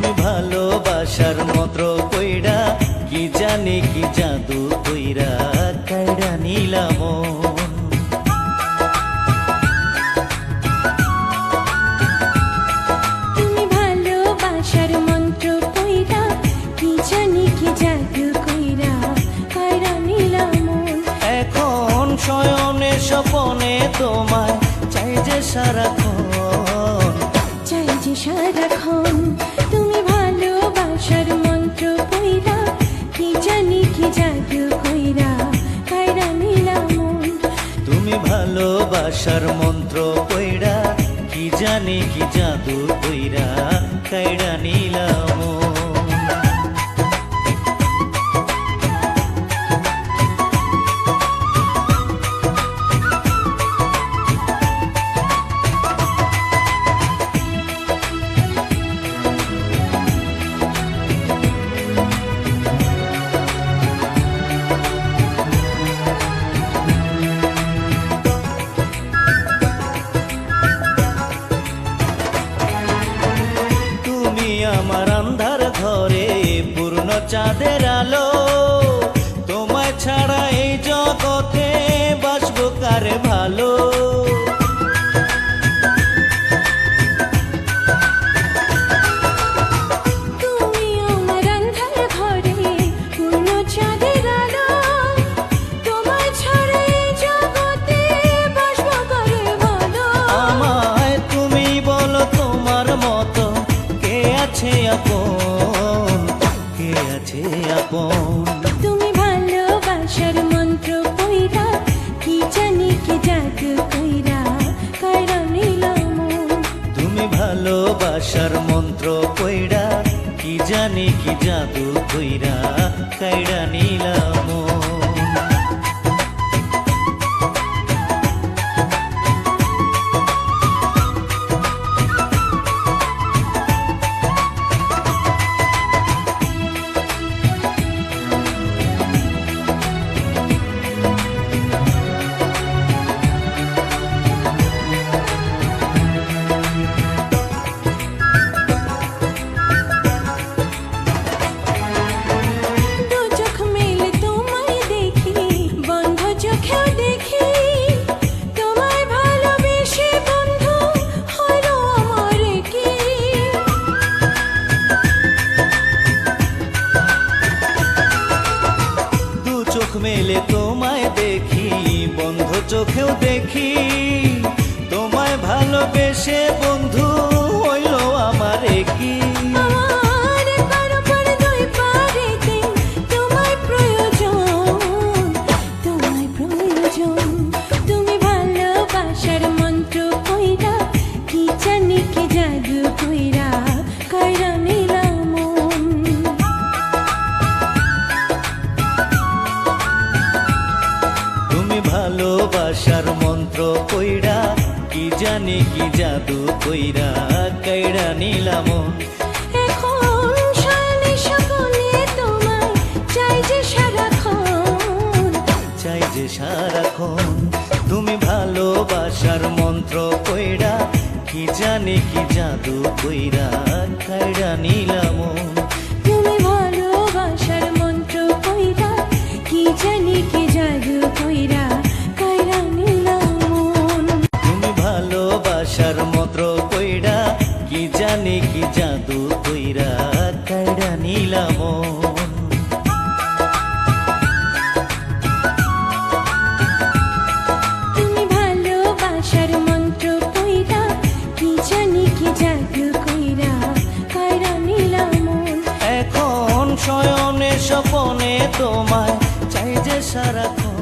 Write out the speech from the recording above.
তুমি ভালোবাসার মন্ত্র কইরা কি জানি কি জাদু কইরা কাইড়া নিলাম মন। তুমি ভালোবাসার মন্ত্র কইরা কি জানি কি জাদু কইরা কাইড়া নিলাম মন। এখন শয়নে স্বপনে তোমায় চাই যে সারাক্ষণ, চাই যে সারাক্ষণ। তুমি ভালোবাসার মন্ত্র কইরা কি জানি কি জাদু কইরা কাইড়া নিলাম মন। তুমি ভালোবাসার মন্ত্র কইরা কি জানি কি জাদু কইরা কাইড়া নিলাম মন। আমার আন্ধার ঘরে পূর্ণ চাঁদের আলো, তোমায় ছাড়া এই জগতে বাসবো কারে ভালো। তুমি আমার আন্ধার ঘরে পূর্ণ চাঁদের আলো, তোমায় ছাড়া এই জগতে বাসবো কারে ভালো। আমায় তুমি বলো তোমার মতো কে আছে আপন, কে আছে আপন। তুমি ভালোবাসার মন্ত্র কইরা কি জানি কি জাদু কইরা কাইড়া নিলাম মন। তুমি ভালোবাসার মন্ত্র কইরা কি জানি কি জাদু কইরা কাইড়া নিলাম মন। চোখ মেলে তোমায় দেখি বন্ধ চোখেও দেখি, তোমায় ভালোবেসে বন্ধু হইল আমার কি। তোমায় প্রয়োজন, তোমায় প্রয়োজন। তুমি ভালোবাসার মন্ত্র কইরা কি জানি কি জাদু কইরা কাইড়া নিলাম মন। ভালোবাসার মন্ত্র কইরা কি জানি কি জাদু কইরা কাইড়া নিলাম মন। এখন শয়নে স্বপনে তোমায় চাই যে সারাক্ষণ, চাই যে সারাক্ষণ। তুমি ভালোবাসার মন্ত্র কইরা কি জানি কি জাদু কইরা কাইড়া নিলাম মন। তুমি ভালোবাসার মন্ত্র কইরা কি জানি কি জাদু কইরা কাইড়া নিলাম মন। তুমি ভালোবাসার মন্ত্র কইরা কি জানি কি জাদু কইরা কাইড়া নিলাম মন। তুমি ভালোবাসার মন্ত্র কইরা কি জানি কি জাদু কইরা কাইড়া নিলাম মন। এখন শয়নে স্বপনে তোমায় চাই যে সারাক্ষণ,